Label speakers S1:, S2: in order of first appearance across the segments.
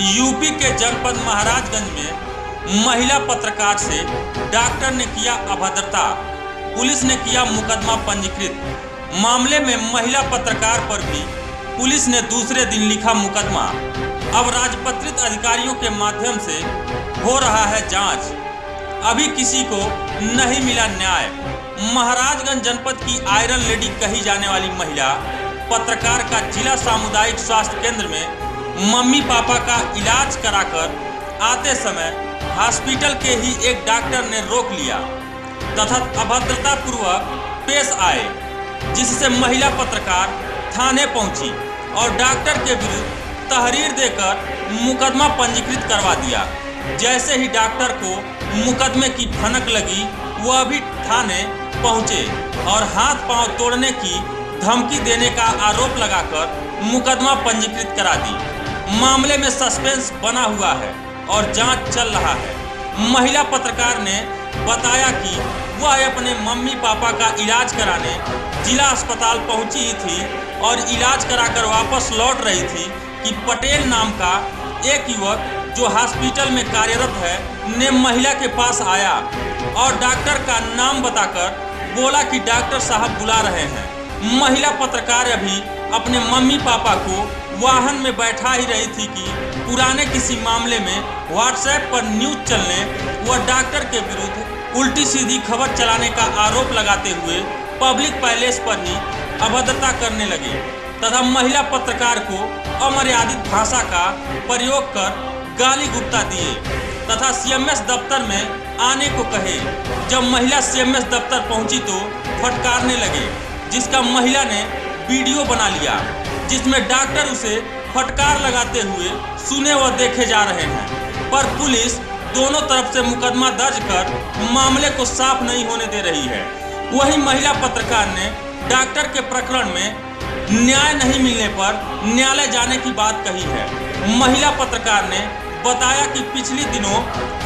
S1: UP के जनपद महाराजगंज में महिला पत्रकार से डॉक्टर ने किया अभद्रता, पुलिस ने किया मुकदमा पंजीकृत। मामले में महिला पत्रकार पर भी पुलिस ने दूसरे दिन लिखा मुकदमा। अब राजपत्रित अधिकारियों के माध्यम से हो रहा है जांच। अभी किसी को नहीं मिला न्याय। महाराजगंज जनपद की आयरन लेडी कही जाने वाली महिला पत्रकार का जिला सामुदायिक स्वास्थ्य केंद्र में मम्मी पापा का इलाज कराकर आते समय हॉस्पिटल के ही एक डॉक्टर ने रोक लिया तथा अभद्रता पूर्वक पेश आए, जिससे महिला पत्रकार थाने पहुंची और डॉक्टर के विरुद्ध तहरीर देकर मुकदमा पंजीकृत करवा दिया। जैसे ही डॉक्टर को मुकदमे की भनक लगी, वह भी थाने पहुंचे और हाथ पांव तोड़ने की धमकी देने का आरोप लगाकर मुकदमा पंजीकृत करा दी। मामले में सस्पेंस बना हुआ है और जांच चल रहा है। महिला पत्रकार ने बताया कि वह अपने मम्मी पापा का इलाज कराने जिला अस्पताल पहुंची ही थी और इलाज कराकर वापस लौट रही थी कि पटेल नाम का एक युवक जो हॉस्पिटल में कार्यरत है ने महिला के पास आया और डॉक्टर का नाम बताकर बोला कि डॉक्टर साहब बुला रहे हैं। महिला पत्रकार अभी अपने मम्मी पापा को वाहन में बैठा ही रही थी कि पुराने किसी मामले में व्हाट्सएप पर न्यूज चलने व डॉक्टर के विरुद्ध उल्टी सीधी खबर चलाने का आरोप लगाते हुए पब्लिक पैलेस पर ही अभद्रता करने लगे तथा महिला पत्रकार को अमर्यादित भाषा का प्रयोग कर गाली गुप्ता दिए तथा सीएमएस दफ्तर में आने को कहे। जब महिला सीएमएस दफ्तर पहुंची तो फटकारने लगे, जिसका महिला ने वीडियो बना लिया, जिसमें डॉक्टर उसे फटकार लगाते हुए सुने व देखे जा रहे हैं। पर पुलिस दोनों तरफ से मुकदमा दर्ज कर मामले को साफ नहीं होने दे रही है। वहीं महिला पत्रकार ने डॉक्टर के प्रकरण में न्याय नहीं मिलने पर न्यायालय जाने की बात कही है। महिला पत्रकार ने बताया कि पिछले दिनों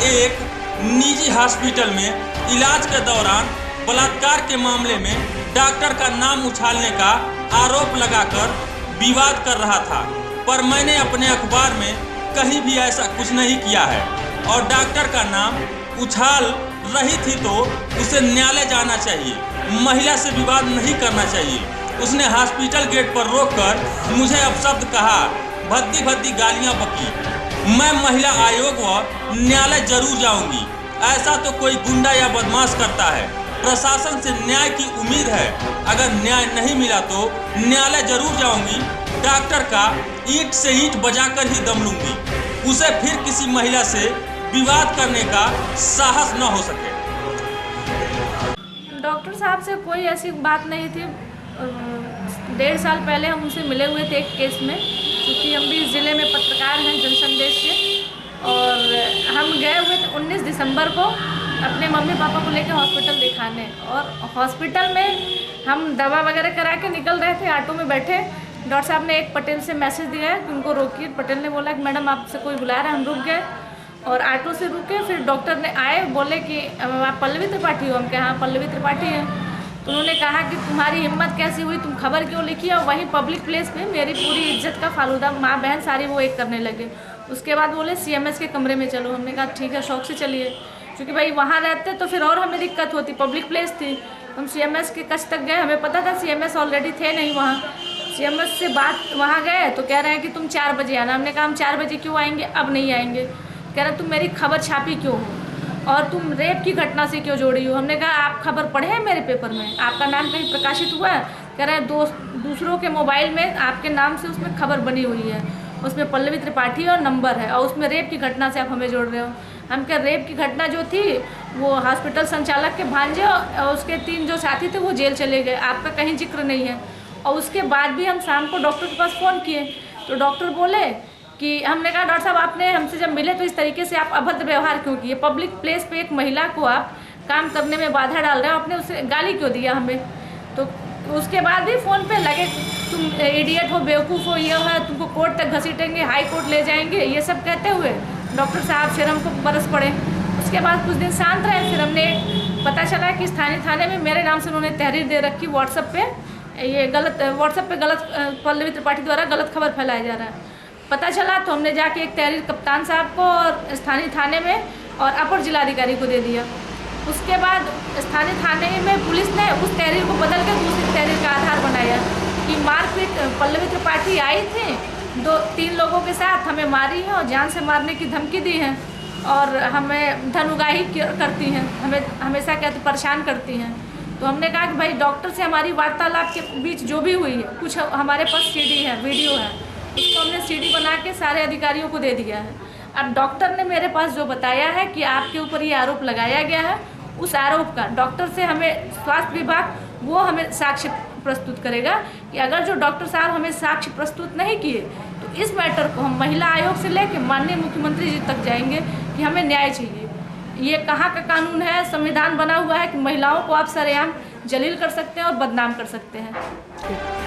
S1: एक निजी हॉस्पिटल में इलाज के दौरान बलात्कार के मामले में डॉक्टर का नाम उछालने का आरोप लगाकर विवाद कर रहा था, पर मैंने अपने अखबार में कहीं भी ऐसा कुछ नहीं किया है और डॉक्टर का नाम उछाल रही थी तो उसे न्यायालय जाना चाहिए, महिला से विवाद नहीं करना चाहिए। उसने हॉस्पिटल गेट पर रोककर मुझे अपशब्द कहा, भद्दी भद्दी गालियां बकी। मैं महिला आयोग व न्यायालय जरूर जाऊंगी। ऐसा तो कोई गुंडा या बदमाश करता है। प्रशासन से न्याय की उम्मीद है। अगर न्याय नहीं मिला तो न्यायालय जरूर जाऊंगी। डॉक्टर का ईंट से ईंट बजाकर ही दम लूंगी। उसे फिर किसी महिला से विवाद करने का साहस न हो सके।
S2: डॉक्टर साहब से कोई ऐसी बात नहीं थी। 1.5 साल पहले हम उनसे मिले हुए थे एक केस में, क्योंकि हम भी ज़िले में पत्रकार हैं जनसंदेश से, और हम गए हुए थे 19 दिसंबर को अपने मम्मी पापा को लेकर हॉस्पिटल दिखाने। और हॉस्पिटल में हम दवा वगैरह करा के निकल रहे थे, ऑटो में बैठे। डॉक्टर साहब ने एक पटेल से मैसेज दिया है कि उनको रोकिए। पटेल ने बोला कि मैडम आपसे कोई बुला रहा है। हम रुक गए और ऑटो से रुके। फिर डॉक्टर ने आए, बोले कि आप पल्लवी त्रिपाठी हो? हम कहे हाँ पल्लवी त्रिपाठी हैं। तो उन्होंने कहा कि तुम्हारी हिम्मत कैसी हुई, तुम खबर क्यों लिखी? और वहीं पब्लिक प्लेस पे मेरी पूरी इज्जत का फालूदा माँ बहन सारी वो एक करने लगे। उसके बाद बोले सीएमएस के कमरे में चलो। हमने कहा ठीक है, शौक से चलिए, क्योंकि भाई वहाँ रहते तो फिर और हमें दिक्कत होती, पब्लिक प्लेस थी। हम सीएमएस के कच्छ तक गए, हमें पता था सीएमएस ऑलरेडी थे नहीं वहाँ। सीएमएस से बात वहाँ गए तो कह रहे हैं कि तुम 4 बजे आना। हमने कहा हम 4 बजे क्यों आएंगे, अब नहीं आएंगे। कह रहे तुम मेरी खबर छापी क्यों हो और तुम रेप की घटना से क्यों जोड़ी हो? हमने कहा आप खबर पढ़े हैं मेरे पेपर में, आपका नाम कहीं प्रकाशित हुआ है? कह रहे हैं दूसरों के मोबाइल में आपके नाम से उसमें खबर बनी हुई है, उसमें पल्लवी त्रिपाठी और नंबर है, और उसमें रेप की घटना से आप हमें जोड़ रहे हो। हम क्या, रेप की घटना जो थी वो हॉस्पिटल संचालक के भांजे और उसके 3 जो साथी थे वो जेल चले गए, आपका कहीं जिक्र नहीं है। और उसके बाद भी हम शाम को डॉक्टर के पास फ़ोन किए तो डॉक्टर बोले कि, हमने कहा डॉक्टर साहब आपने हमसे जब मिले तो इस तरीके से आप अभद्र व्यवहार क्यों किए? पब्लिक प्लेस पे एक महिला को आप काम करने में बाधा डाल रहे हो, आपने उसे गाली क्यों दिया हमें? तो उसके बाद भी फ़ोन पे लगे तुम इडियट हो, बेवकूफ़ हो, ये है, तुमको कोर्ट तक घसीटेंगे, हाई कोर्ट ले जाएंगे, ये सब कहते हुए डॉक्टर साहब फिर हमको बरस पड़े। उसके बाद कुछ दिन शांत रहे। फिर हमने पता चला कि स्थानीय थाने में मेरे नाम से उन्होंने तहरीर दे रखी व्हाट्सएप पे, ये गलत व्हाट्सएप पे गलत पल्लवी त्रिपाठी द्वारा गलत खबर फैलाया जा रहा है। पता चला तो हमने जाके एक तहरीर कप्तान साहब को और स्थानीय थाने में और अपर जिलाधिकारी को दे दिया। उसके बाद स्थानीय थाने में पुलिस ने उस तहरीर को बदल के दूसरी तहरीर का आधार बनाया कि मारपीट पल्लवी त्रिपाठी आई थी 2-3 लोगों के साथ, हमें मारी है और जान से मारने की धमकी दी है और हमें धन उगाही करती हैं, हमें हमेशा कहते परेशान करती हैं। तो हमने कहा कि भाई डॉक्टर से हमारी वार्तालाप के बीच जो भी हुई है, कुछ हमारे पास सीडी है, वीडियो है, उसको हमने सीडी बना के सारे अधिकारियों को दे दिया है। अब डॉक्टर ने मेरे पास जो बताया है कि आपके ऊपर ये आरोप लगाया गया है, उस आरोप का डॉक्टर से हमें स्वास्थ्य विभाग वो हमें साक्ष्य प्रस्तुत करेगा कि अगर जो डॉक्टर साहब हमें साक्ष्य प्रस्तुत नहीं किए तो इस मैटर को हम महिला आयोग से लेकर माननीय मुख्यमंत्री जी तक जाएंगे कि हमें न्याय चाहिए। ये कहाँ का कानून है? संविधान बना हुआ है कि महिलाओं को आप सरेआम जलील कर सकते हैं और बदनाम कर सकते हैं।